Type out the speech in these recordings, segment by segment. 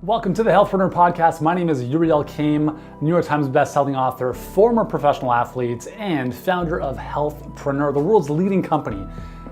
Welcome to the Healthpreneur podcast. My name is Uriel Kame, New York Times bestselling author, former professional athlete, and founder of Healthpreneur, the world's leading company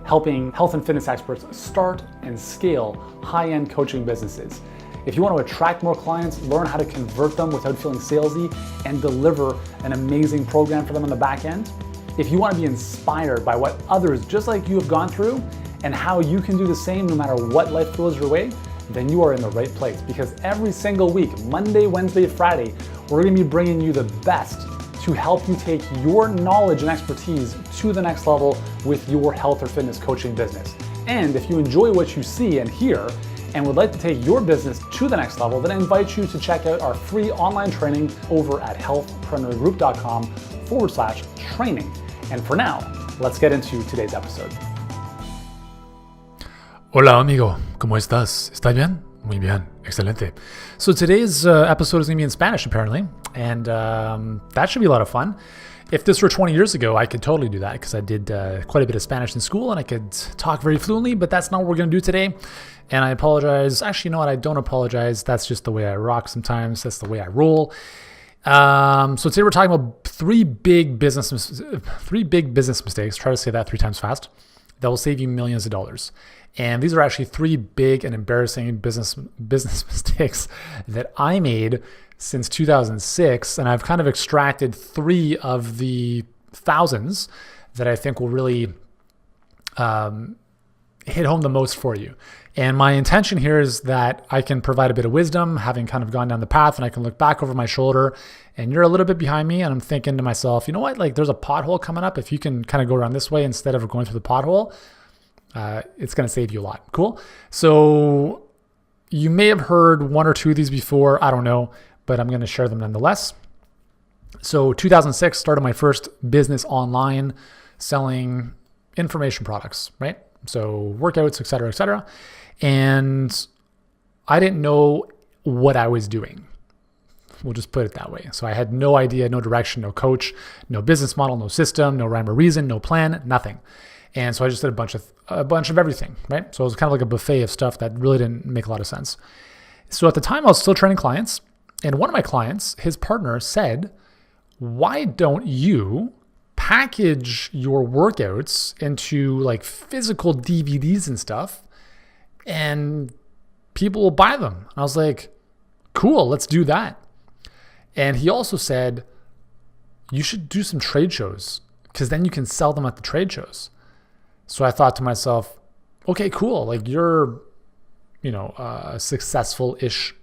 helping health and fitness experts start and scale high-end coaching businesses. If you want to attract more clients, learn how to convert them without feeling salesy, and deliver an amazing program for them on the back end, if you want to be inspired by what others just like you have gone through and how you can do the same no matter what life throws your way, then you are in the right place, because every single week, Monday, Wednesday, Friday, we're going to be bringing you the best to help you take your knowledge and expertise to the next level with your health or fitness coaching business. And if you enjoy what you see and hear and would like to take your business to the next level, then I invite you to check out our free online training over at healthpreneurgroup.com/training. And for now, let's get into today's episode. Hola amigo, ¿cómo estás? ¿Estás bien? Muy bien, excelente. So today's episode is going to be in Spanish apparently, and that should be a lot of fun. If this were 20 years ago, I could totally do that because I did quite a bit of Spanish in school and I could talk very fluently, but that's not what we're going to do today. And I apologize. Actually, you know what? I don't apologize. That's just the way I rock sometimes. That's the way I roll. So today we're talking about three big business mistakes. Try to say that 3 times fast. That will save you millions of dollars. And these are actually 3 big and embarrassing business mistakes that I made since 2006. And I've kind of extracted 3 of the thousands that I think will really hit home the most for you. And my intention here is that I can provide a bit of wisdom, having kind of gone down the path, and I can look back over my shoulder and you're a little bit behind me. And I'm thinking to myself, you know what, like there's a pothole coming up. If you can kind of go around this way instead of going through the pothole, it's going to save you a lot. Cool. So you may have heard 1 or 2 of these before. I don't know, but I'm going to share them nonetheless. So 2006 started my first business online selling information products, right? So workouts, et cetera, et cetera. And I didn't know what I was doing. We'll just put it that way. So I had no idea, no direction, no coach, no business model, no system, no rhyme or reason, no plan, nothing. And so I just did a bunch of everything, right? So it was kind of like a buffet of stuff that really didn't make a lot of sense. So at the time I was still training clients, and one of my clients, his partner, said, why don't you package your workouts into like physical DVDs and stuff and people will buy them? And I was like, cool, let's do that. And he also said, you should do some trade shows because then you can sell them at the trade shows. So I thought to myself, okay, cool. Like you're, a successful-ish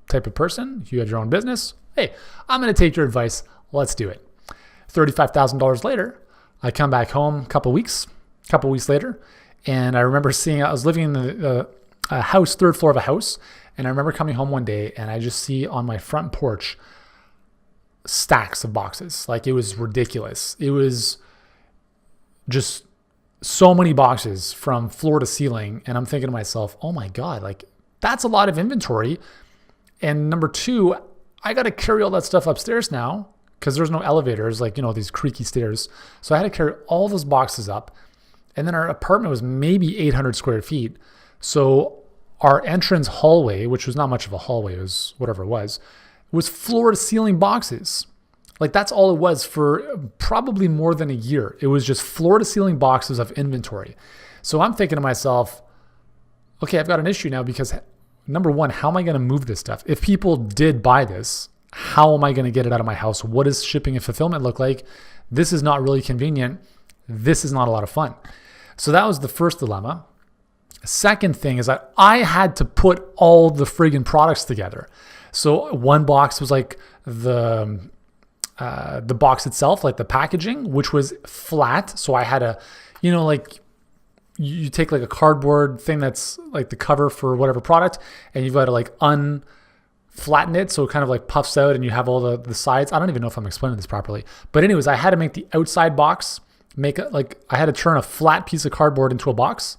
type of person. You have your own business. Hey, I'm going to take your advice. Let's do it. $35,000 later, I come back home a couple weeks later. And I remember I was living in a house, 3rd floor of a house. And I remember coming home one day and I just see on my front porch stacks of boxes. Like it was ridiculous. It was just so many boxes from floor to ceiling. And I'm thinking to myself, oh my God, like that's a lot of inventory. And number 2, I got to carry all that stuff upstairs now because there's no elevators, like, these creaky stairs. So I had to carry all those boxes up. And then our apartment was maybe 800 square feet. So our entrance hallway, which was not much of a hallway, it was whatever it was floor to ceiling boxes. Like that's all it was for probably more than a year. It was just floor to ceiling boxes of inventory. So I'm thinking to myself, okay, I've got an issue now because number 1, how am I going to move this stuff? If people did buy this, how am I going to get it out of my house? What does shipping and fulfillment look like? This is not really convenient. This is not a lot of fun. So that was the first dilemma. Second thing is that I had to put all the friggin' products together. So one box was like the box itself, like the packaging, which was flat. So I had a, like you take like a cardboard thing that's like the cover for whatever product, and you've got to like unflatten it so it kind of like puffs out and you have all the sides. I don't even know if I'm explaining this properly. But anyways, I had to make the outside box, I had to turn a flat piece of cardboard into a box.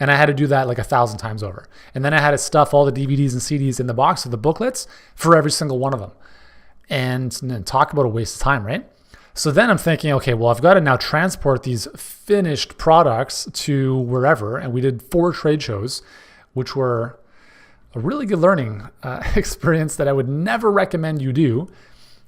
And I had to do that like 1,000 times over. And then I had to stuff all the DVDs and CDs in the box of the booklets for every single one of them. And then talk about a waste of time, right? So then I'm thinking, okay, well, I've got to now transport these finished products to wherever. And we did 4 trade shows, which were a really good learning experience that I would never recommend you do.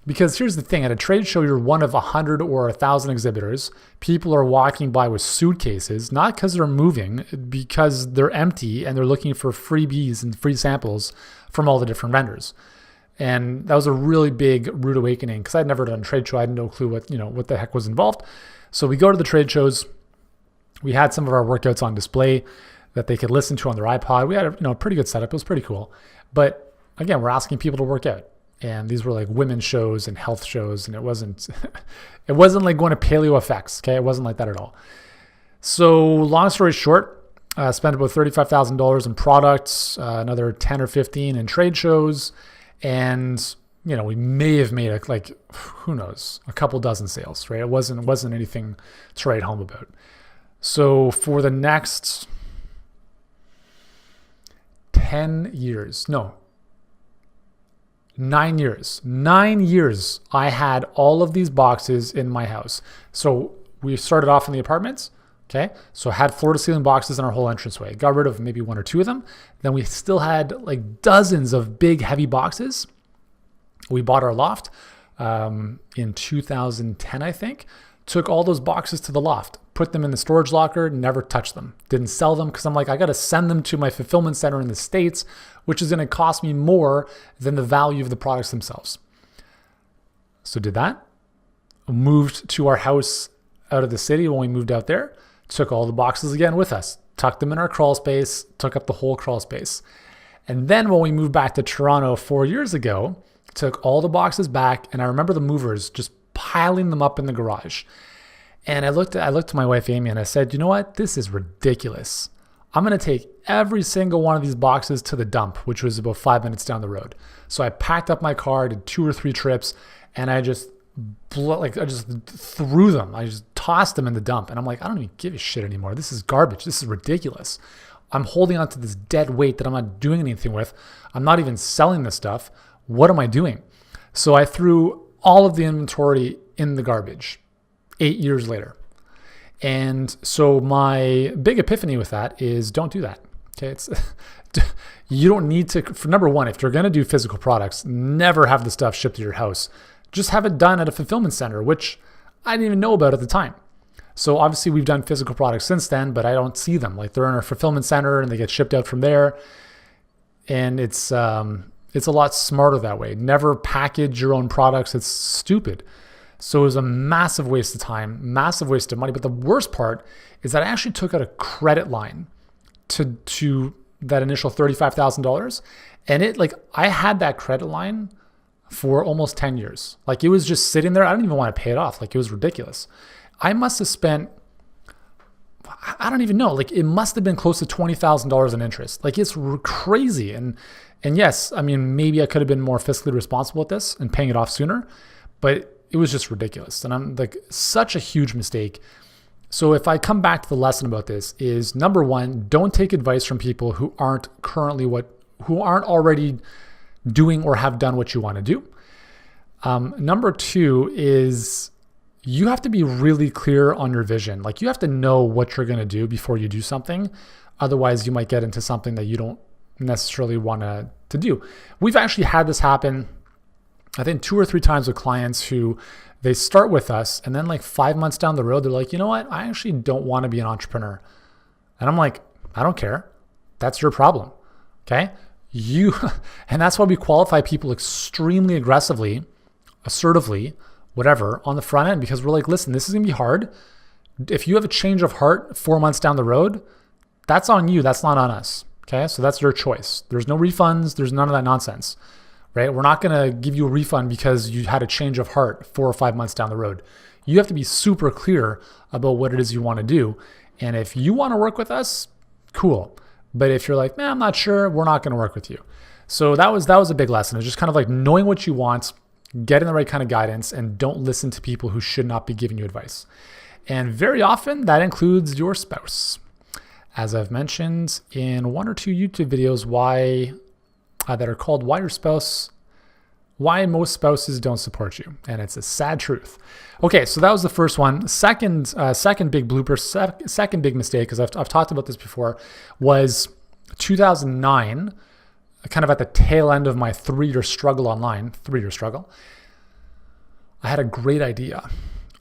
Because here's the thing, at a trade show, you're one of 100 or 1,000 exhibitors. People are walking by with suitcases, not because they're moving, because they're empty and they're looking for freebies and free samples from all the different vendors. And that was a really big rude awakening because I'd never done a trade show. I had no clue what the heck was involved. So we go to the trade shows. We had some of our workouts on display that they could listen to on their iPod. We had a pretty good setup. It was pretty cool. But again, we're asking people to work out. And these were like women's shows and health shows, and it wasn't like going to Paleo Effects. Okay, it wasn't like that at all. So long story short, spent about $35,000 in products, another 10 or 15 in trade shows, and we may have made who knows, a couple dozen sales. Right? It wasn't anything to write home about. So for the next 9 years, I had all of these boxes in my house. So we started off in the apartments. Okay. So I had floor to ceiling boxes in our whole entranceway. Got rid of maybe 1 or 2 of them. Then we still had like dozens of big, heavy boxes. We bought our loft in 2010, I think. Took all those boxes to the loft, put them in the storage locker, never touched them. Didn't sell them because I'm like, I got to send them to my fulfillment center in the States, which is going to cost me more than the value of the products themselves. So did that. Moved to our house out of the city when we moved out there. Took all the boxes again with us. Tucked them in our crawl space. Took up the whole crawl space. And then when we moved back to Toronto 4 years ago, took all the boxes back. And I remember the movers just piling them up in the garage. And I looked to my wife, Amy, and I said, you know what? This is ridiculous. I'm going to take every single one of these boxes to the dump, which was about 5 minutes down the road. So I packed up my car, did 2 or 3 trips, and I just threw them. I just tossed them in the dump. And I'm like, I don't even give a shit anymore. This is garbage. This is ridiculous. I'm holding on to this dead weight that I'm not doing anything with. I'm not even selling this stuff. What am I doing? So I threw all of the inventory in the garbage 8 years later. And so my big epiphany with that is don't do that. Okay. You don't need to, for number one, if you're going to do physical products, never have the stuff shipped to your house. Just have it done at a fulfillment center, which I didn't even know about at the time. So obviously we've done physical products since then, but I don't see them. Like they're in our fulfillment center and they get shipped out from there. And it's a lot smarter that way. Never package your own products. It's stupid. So it was a massive waste of time, massive waste of money. But the worst part is that I actually took out a credit line to that initial $35,000. And I had that credit line for almost 10 years. Like it was just sitting there. I didn't even want to pay it off. Like it was ridiculous. I must have spent, I don't even know, like it must have been close to $20,000 in interest. Like it's crazy. And yes, I mean, maybe I could have been more fiscally responsible with this and paying it off sooner, but it was just ridiculous. And I'm like, such a huge mistake. So if I come back to the lesson about this is number one, don't take advice from people who aren't already doing or have done what you want to do. Number two is you have to be really clear on your vision. Like you have to know what you're going to do before you do something. Otherwise you might get into something that you don't necessarily want to do. We've actually had this happen, I think 2 or 3 times with clients who they start with us and then like 5 months down the road, they're like, you know what? I actually don't want to be an entrepreneur. And I'm like, I don't care. That's your problem. Okay. And that's why we qualify people extremely aggressively, assertively, whatever, on the front end, because we're like, listen, this is going to be hard. If you have a change of heart 4 months down the road, that's on you. That's not on us. Okay. So that's your choice. There's no refunds. There's none of that nonsense, right? We're not going to give you a refund because you had a change of heart 4 or 5 months down the road. You have to be super clear about what it is you want to do. And if you want to work with us, cool. But if you're like, man, I'm not sure, we're not going to work with you. So that was a big lesson. It's just kind of like knowing what you want, getting the right kind of guidance, and don't listen to people who should not be giving you advice. And very often that includes your spouse. As I've mentioned in 1 or 2 YouTube videos, that are called Why Most Spouses Don't Support You. And it's a sad truth. Okay, so that was the first one. Second big blooper, second big mistake, because I've talked about this before, was 2009. kind of at the tail end of my 3-year struggle online, I had a great idea.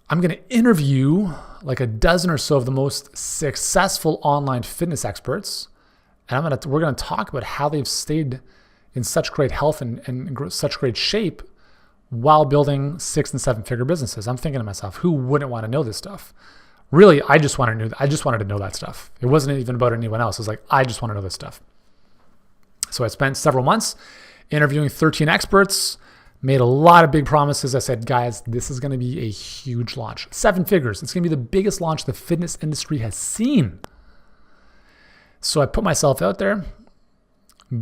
I'm going to interview like a dozen or so of the most successful online fitness experts. And we're going to talk about how they've stayed in such great health and such great shape while building 6 and 7 figure businesses. I'm thinking to myself, who wouldn't want to know this stuff? Really, I just wanted to know that stuff. It wasn't even about anyone else. It was like, I just want to know this stuff. So I spent several months interviewing 13 experts, made a lot of big promises. I said, guys, this is going to be a huge launch. 7 figures. It's going to be the biggest launch the fitness industry has seen. So I put myself out there,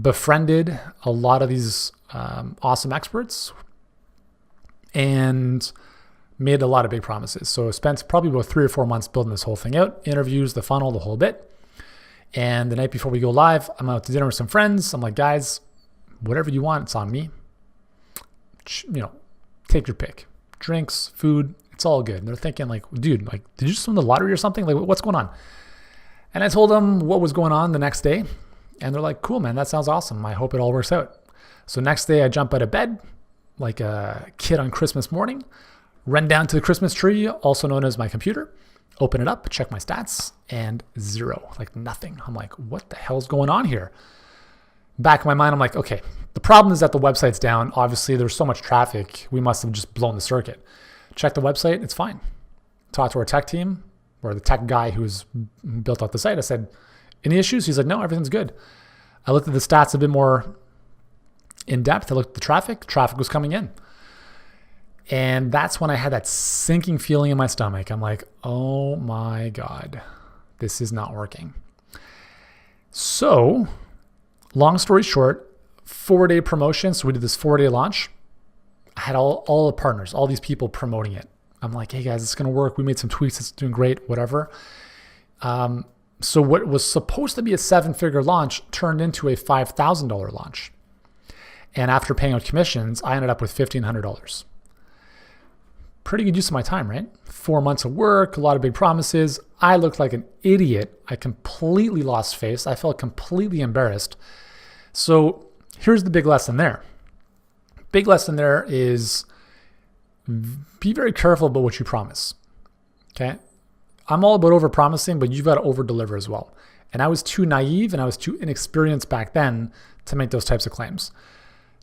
befriended a lot of these awesome experts, and made a lot of big promises. So I spent probably about 3 or 4 months building this whole thing out, interviews, the funnel, the whole bit. And the night before we go live, I'm out to dinner with some friends. I'm like, guys, whatever you want, it's on me. Take your pick. Drinks, food, it's all good. And they're thinking like, dude, like, did you just win the lottery or something? Like, what's going on? And I told them what was going on the next day. And they're like, cool, man, that sounds awesome. I hope it all works out. So next day I jump out of bed like a kid on Christmas morning, run down to the Christmas tree, also known as my computer, open it up, check my stats, and 0, like nothing. I'm like, what the hell's going on here? Back in my mind, I'm like, okay, the problem is that the website's down. Obviously, there's so much traffic. We must have just blown the circuit. Check the website. It's fine. Talk to our tech team or the tech guy who built out the site. I said, any issues? He's like, no, everything's good. I looked at the stats a bit more in depth. I looked at the traffic. Traffic was coming in. And that's when I had that sinking feeling in my stomach. I'm like, oh my God, this is not working. So, long story short, 4-day promotion. So we did this 4-day launch. I had all the partners, all these people promoting it. I'm like, hey guys, it's going to work. We made some tweaks. It's doing great, whatever. So what was supposed to be a 7-figure launch turned into a $5,000 launch. And after paying out commissions, I ended up with $1,500. Pretty good use of my time, right? 4 months of work, a lot of big promises. I looked like an idiot. I completely lost face. I felt completely embarrassed. So here's the big lesson there. Big lesson there is be very careful about what you promise. Okay? I'm all about over-promising, but you've got to over-deliver as well. And I was too naive and I was too inexperienced back then to make those types of claims.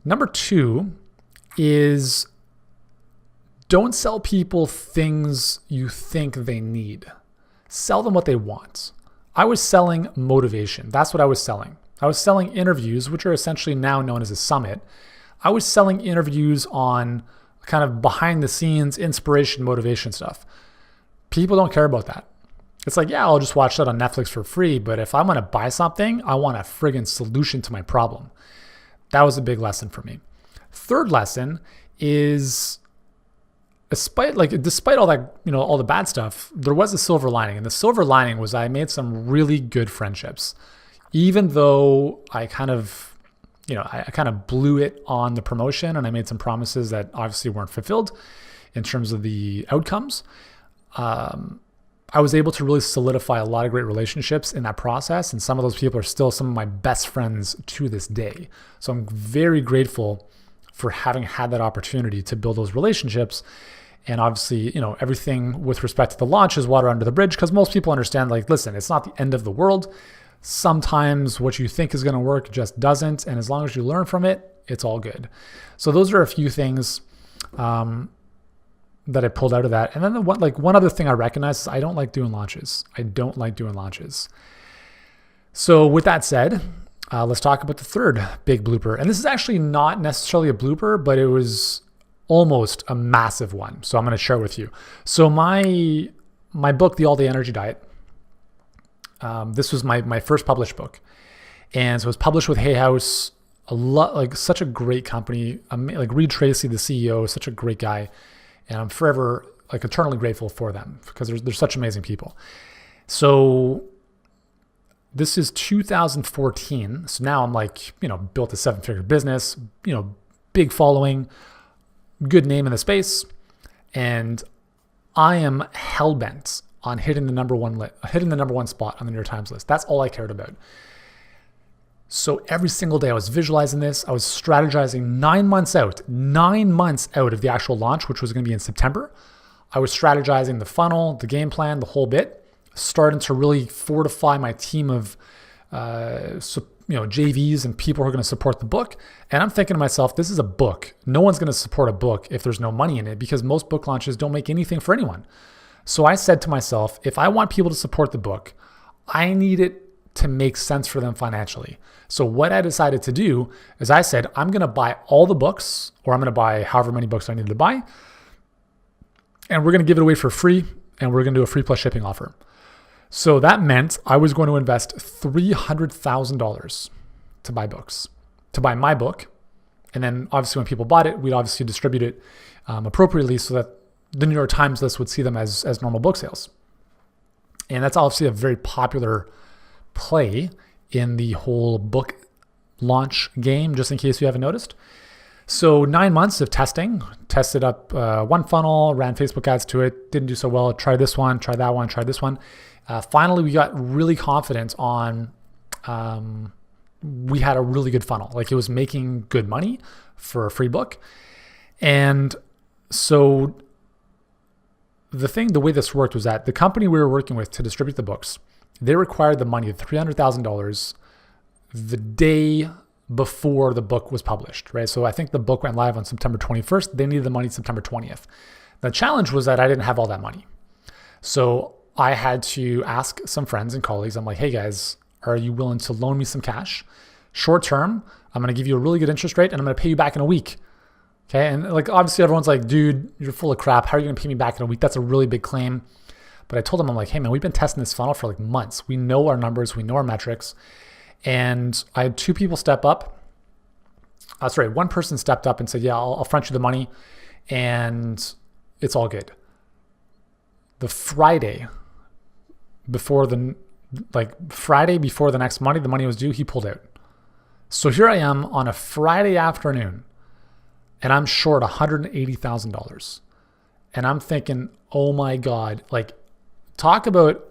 Number 2 is don't sell people things you think they need. Sell them what they want. I was selling motivation. That's what I was selling. I was selling interviews, which are essentially now known as a summit. I was selling interviews on kind of behind the scenes inspiration, motivation stuff. People don't care about that. It's like, yeah, I'll just watch that on Netflix for free. But if I want to buy something, I want a friggin' solution to my problem. That was a big lesson for me. Third lesson is despite all that, all the bad stuff, there was a silver lining. And the silver lining was I made some really good friendships. Even though I kind of blew it on the promotion and I made some promises that obviously weren't fulfilled in terms of the outcomes. I was able to really solidify a lot of great relationships in that process. And some of those people are still some of my best friends to this day. So I'm very grateful for having had that opportunity to build those relationships. And obviously, everything with respect to the launch is water under the bridge because most people understand, like, listen, it's not the end of the world. Sometimes what you think is going to work just doesn't. And as long as you learn from it, it's all good. So those are a few things that I pulled out of that. And then one other thing I recognize is I don't like doing launches. So with that said, let's talk about the third big blooper. And this is actually not necessarily a blooper, but it was almost a massive one. So I'm going to share it with you. So my book, The All Day Energy Diet, this was my first published book. And so it was published with Hay House, such a great company. Like Reed Tracy, the CEO, is such a great guy. And I'm forever, eternally grateful for them because they're such amazing people. So this is 2014. So now I'm built a 7-figure business, big following, good name in the space. And I am hell-bent on hitting the number one spot on the New York Times list. That's all I cared about. So every single day I was visualizing this. I was strategizing 9 months out of the actual launch, which was going to be in September. I was strategizing the funnel, the game plan, the whole bit, starting to really fortify my team of JVs and people who are going to support the book. And I'm thinking to myself, this is a book. No one's going to support a book if there's no money in it, because most book launches don't make anything for anyone. So I said to myself, if I want people to support the book, I need it to make sense for them financially. So what I decided to do is I said, I'm going to buy all the books, or I'm going to buy however many books I needed to buy, and we're going to give it away for free, and we're going to do a free plus shipping offer. So that meant I was going to invest $300,000 to buy books, to buy my book. And then obviously when people bought it, we'd obviously distribute it appropriately so that the New York Times list would see them as normal book sales. And that's obviously a very popular play in the whole book launch game, just in case you haven't noticed. So 9 months of tested up one funnel, ran Facebook ads to it, didn't do so well. Try this one, try that one, try this one. Finally, we got really confident on, we had a really good funnel. Like, it was making good money for a free book. And so the way this worked was that the company we were working with to distribute the books, they required the money, $300,000, the day before the book was published, right? So I think the book went live on September 21st. They needed the money September 20th. The challenge was that I didn't have all that money. So I had to ask some friends and colleagues. I'm like, hey guys, are you willing to loan me some cash? Short term, I'm going to give you a really good interest rate and I'm going to pay you back in a week. Okay. And like, obviously everyone's like, dude, you're full of crap. How are you going to pay me back in a week? That's a really big claim. But I told them, I'm like, hey man, we've been testing this funnel for like months. We know our numbers. We know our metrics. And I had two people step up. One person stepped up and said, yeah, I'll front you the money and it's all good. The Friday before the next Monday, the money was due, he pulled out. So here I am on a Friday afternoon and I'm short $180,000. And I'm thinking, oh my God, like, talk about,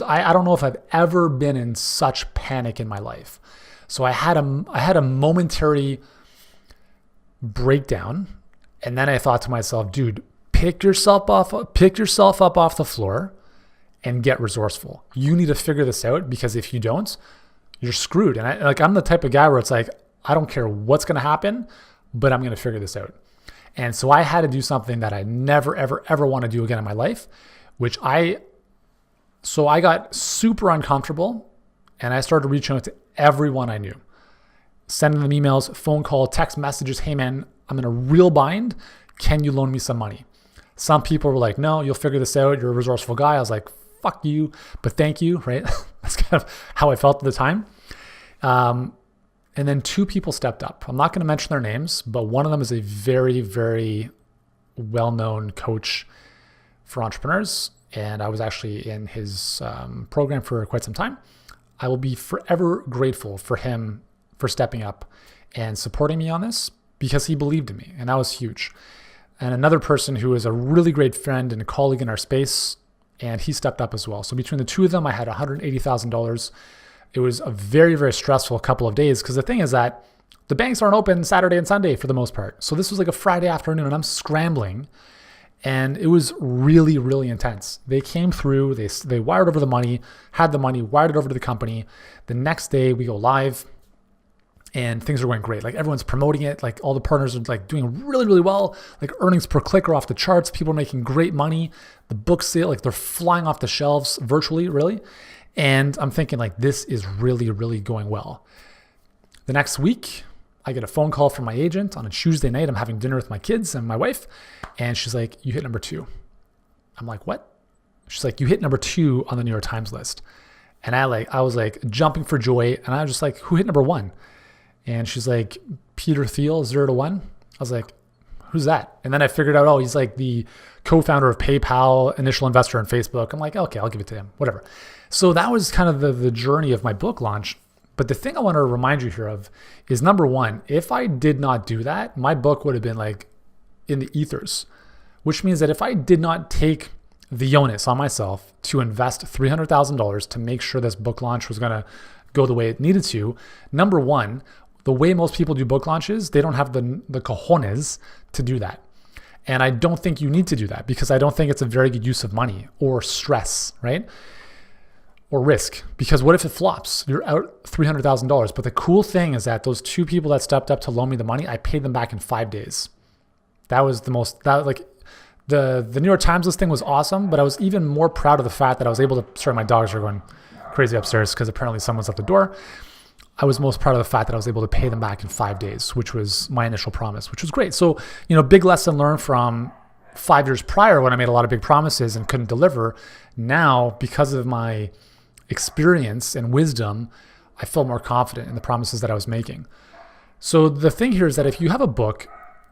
I don't know if I've ever been in such panic in my life. So I had a momentary breakdown. And then I thought to myself, dude, pick yourself up off the floor and get resourceful. You need to figure this out, because if you don't, you're screwed. And I'm the type of guy where it's like, I don't care what's going to happen, but I'm going to figure this out. And so I had to do something that I never, ever, ever want to do again in my life, so I got super uncomfortable and I started reaching out to everyone I knew, sending them emails, phone call, text messages. Hey man, I'm in a real bind. Can you loan me some money? Some people were like, no, you'll figure this out. You're a resourceful guy. I was like, fuck you, but thank you, right? That's kind of how I felt at the time. And then two people stepped up. I'm not going to mention their names, but one of them is a very, very well-known coach for entrepreneurs. And I was actually in his program for quite some time. I will be forever grateful for him for stepping up and supporting me on this, because he believed in me, and that was huge. And another person who is a really great friend and a colleague in our space, and he stepped up as well. So between the two of them, I had $180,000. It was a very, very stressful couple of days, because the thing is that the banks aren't open Saturday and Sunday for the most part. So this was like a Friday afternoon and I'm scrambling, and it was really, really intense. They came through, they wired over the money, had the money, wired it over to the company. The next day we go live and things are going great. Like, everyone's promoting it. Like, all the partners are like doing really, really well. Like, earnings per click are off the charts. People are making great money. The book sale, like, they're flying off the shelves virtually, really. And I'm thinking, like, this is really, really going well. The next week, I get a phone call from my agent on a Tuesday night. I'm having dinner with my kids and my wife. And she's like, you hit number 2. I'm like, what? She's like, you hit number 2 on the New York Times list. And I was like jumping for joy. And I was just like, who hit number 1? And she's like, Peter Thiel, 0 to 1. I was like, who's that? And then I figured out, oh, he's like the co-founder of PayPal, initial investor in Facebook. I'm like, okay, I'll give it to him, whatever. So that was kind of the journey of my book launch. But the thing I want to remind you here of is, number 1, if I did not do that, my book would have been like in the ethers, which means that if I did not take the onus on myself to invest $300,000 to make sure this book launch was going to go the way it needed to. Number one, the way most people do book launches, they don't have the cojones to do that. And I don't think you need to do that because I don't think it's a very good use of money or stress, right? Or risk. Because what if it flops? You're out $300,000. But the cool thing is that those two people that stepped up to loan me the money, I paid them back in 5 days. That was the most, the New York Times listing was awesome, but I was even more proud of the fact that I was able to, sorry, my dogs are going crazy upstairs because apparently someone's at the door. I was most proud of the fact that I was able to pay them back in 5 days, which was my initial promise, which was great. So, big lesson learned from 5 years prior when I made a lot of big promises and couldn't deliver. Now, because of my experience and wisdom, I felt more confident in the promises that I was making. So the thing here is that if you have a book,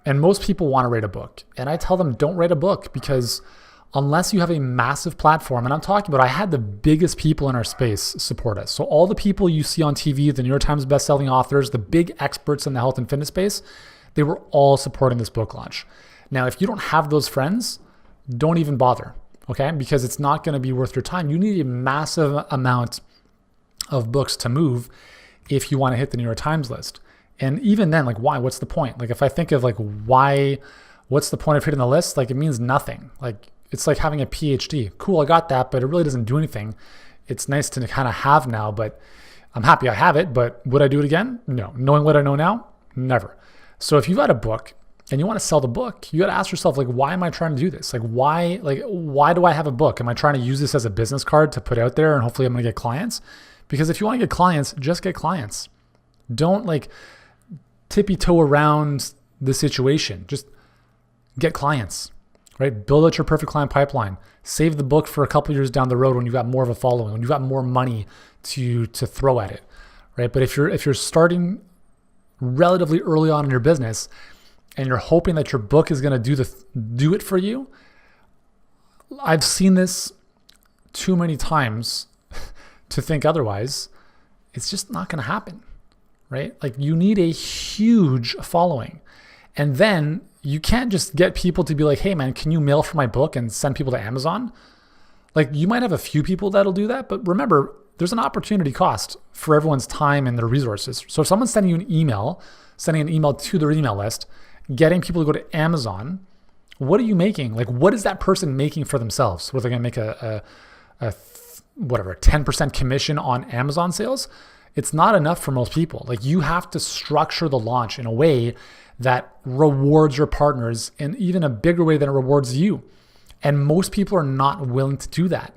and most people want to write a book, and I tell them don't write a book because unless you have a massive platform, and I'm talking about I had the biggest people in our space support us. So all the people you see on TV, the New York Times bestselling authors, the big experts in the health and fitness space, they were all supporting this book launch. Now, if you don't have those friends, don't even bother, okay? Because it's not going to be worth your time. You need a massive amount of books to move if you want to hit the New York Times list. And even then, why? What's the point? If I think of why, what's the point of hitting the list? It means nothing. It's like having a PhD. Cool, I got that, but it really doesn't do anything. It's nice to kind of have now, but I'm happy I have it, but would I do it again? No. Knowing what I know now? Never. So if you've got a book and you want to sell the book, you got to ask yourself, why am I trying to do this? Why do I have a book? Am I trying to use this as a business card to put out there and hopefully I'm going to get clients? Because if you want to get clients, just get clients. Don't tippy-toe around the situation. Just get clients, right? Build out your perfect client pipeline. Save the book for a couple years down the road when you've got more of a following, when you've got more money to throw at it, right? But if you're starting relatively early on in your business and you're hoping that your book is going to do it for you, I've seen this too many times to think otherwise. It's just not going to happen. Right? You need a huge following. And then you can't just get people to be like, hey man, can you mail for my book and send people to Amazon? You might have a few people that'll do that, but remember, there's an opportunity cost for everyone's time and their resources. So if someone's sending you an email to their email list, getting people to go to Amazon, what are you making? What is that person making for themselves? Were they going to make a 10% commission on Amazon sales? It's not enough for most people. You have to structure the launch in a way that rewards your partners in even a bigger way than it rewards you. And most people are not willing to do that.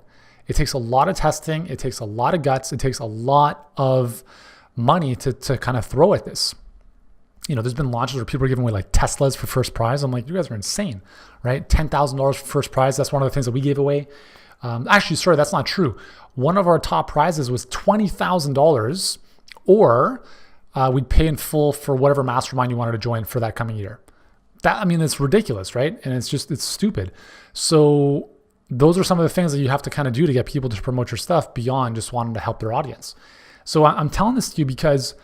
It takes a lot of testing. It takes a lot of guts. It takes a lot of money to kind of throw at this. There's been launches where people are giving away Teslas for first prize. I'm like, you guys are insane, right? $10,000 for first prize. That's one of the things that we gave away. Actually, sorry, that's not true. One of our top prizes was $20,000, or we'd pay in full for whatever mastermind you wanted to join for that coming year. It's ridiculous, right? And it's stupid. So those are some of the things that you have to kind of do to get people to promote your stuff beyond just wanting to help their audience. So I'm telling this to you because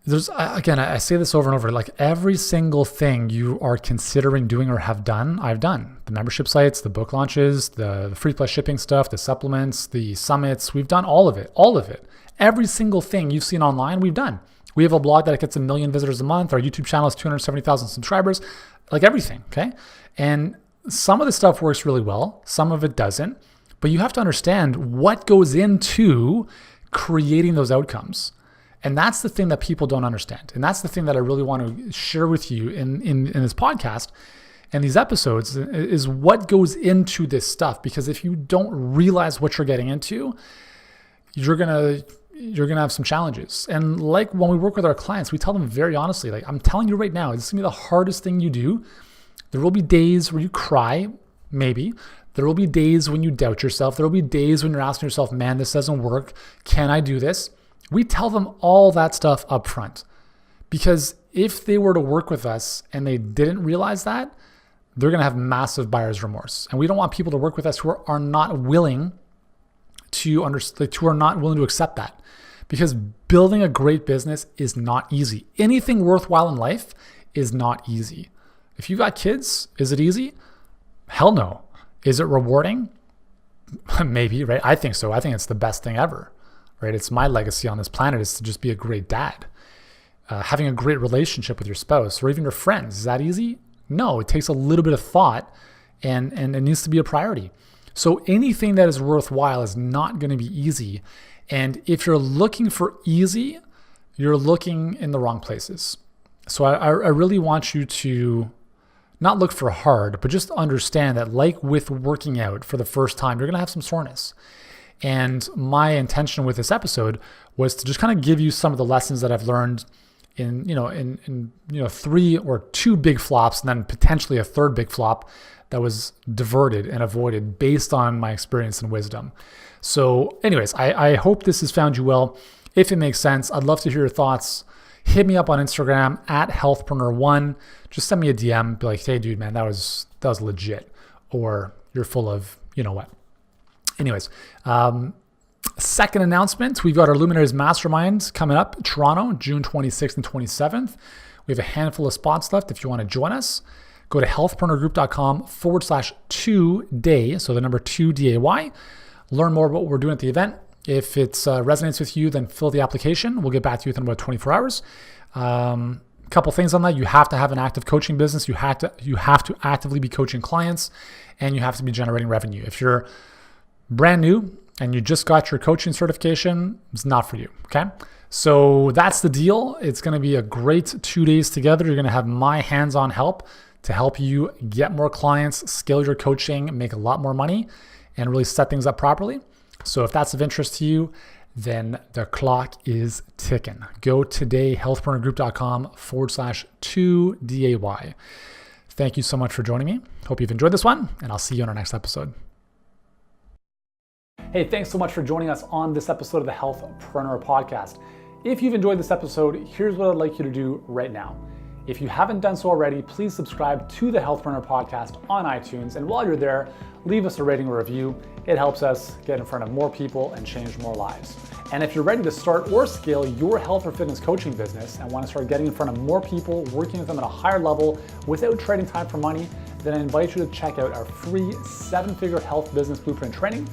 I say this over and over, every single thing you are considering doing or have done, I've done. The membership sites, the book launches, the free plus shipping stuff, the supplements, the summits, we've done all of it. Every single thing you've seen online, we've done. We have a blog that gets 1 million visitors a month. Our YouTube channel has 270,000 subscribers, everything, okay? And some of the stuff works really well. Some of it doesn't. But you have to understand what goes into creating those outcomes. And that's the thing that people don't understand. And that's the thing that I really want to share with you in this podcast and these episodes is what goes into this stuff. Because if you don't realize what you're getting into, you're gonna have some challenges. And when we work with our clients, we tell them very honestly, I'm telling you right now, this is gonna be the hardest thing you do. There will be days where you cry, maybe. There will be days when you doubt yourself. There will be days when you're asking yourself, man, this doesn't work. Can I do this? We tell them all that stuff up front, because if they were to work with us and they didn't realize that, they're going to have massive buyer's remorse. And we don't want people to work with us who are not willing to who are not willing to accept that, because building a great business is not easy. Anything worthwhile in life is not easy. If you got kids, is it easy? Hell no. Is it rewarding? Maybe, right? I think so. I think it's the best thing ever, right? It's my legacy on this planet is to just be a great dad. Having a great relationship with your spouse or even your friends. Is that easy? No, it takes a little bit of thought and it needs to be a priority. So anything that is worthwhile is not going to be easy. And if you're looking for easy, you're looking in the wrong places. So I really want you to not look for hard, but just understand that like with working out for the first time, you're going to have some soreness. And my intention with this episode was to just kind of give you some of the lessons that I've learned in 3 or 2 big flops and then potentially a third big flop that was diverted and avoided based on my experience and wisdom. So anyways, I hope this has found you well. If it makes sense, I'd love to hear your thoughts. Hit me up on Instagram at Healthpreneur1. Just send me a DM. Be like, hey, dude, man, that was legit. Or you're full of, you know what. Anyways, second announcement, we've got our Luminaries Mastermind coming up, Toronto, June 26th and 27th. We have a handful of spots left if you want to join us. Go to healthpreneurgroup.com/2day, so the number 2 DAY. Learn more about what we're doing at the event. If it resonates with you, then fill the application. We'll get back to you within about 24 hours. A couple things on that. You have to have an active coaching business. You have to actively be coaching clients, and you have to be generating revenue. If you're brand new and you just got your coaching certification, it's not for you, okay? So that's the deal. It's going to be a great 2 days together. You're going to have my hands-on help to help you get more clients, scale your coaching, make a lot more money, and really set things up properly. So if that's of interest to you, then the clock is ticking. Go today, healthpreneurgroup.com/2DAY. Thank you so much for joining me. Hope you've enjoyed this one, and I'll see you on our next episode. Hey, thanks so much for joining us on this episode of the Healthpreneur podcast. If you've enjoyed this episode, here's what I'd like you to do right now. If you haven't done so already, please subscribe to the Healthpreneur podcast on iTunes. And while you're there, leave us a rating or review. It helps us get in front of more people and change more lives. And if you're ready to start or scale your health or fitness coaching business and want to start getting in front of more people, working with them at a higher level without trading time for money, then I invite you to check out our free 7-figure health business blueprint training,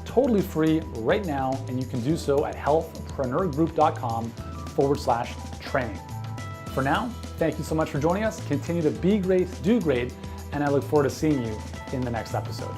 totally free right now. And you can do so at healthpreneurgroup.com/training. For now, thank you so much for joining us. Continue to be great, do great, and I look forward to seeing you in the next episode.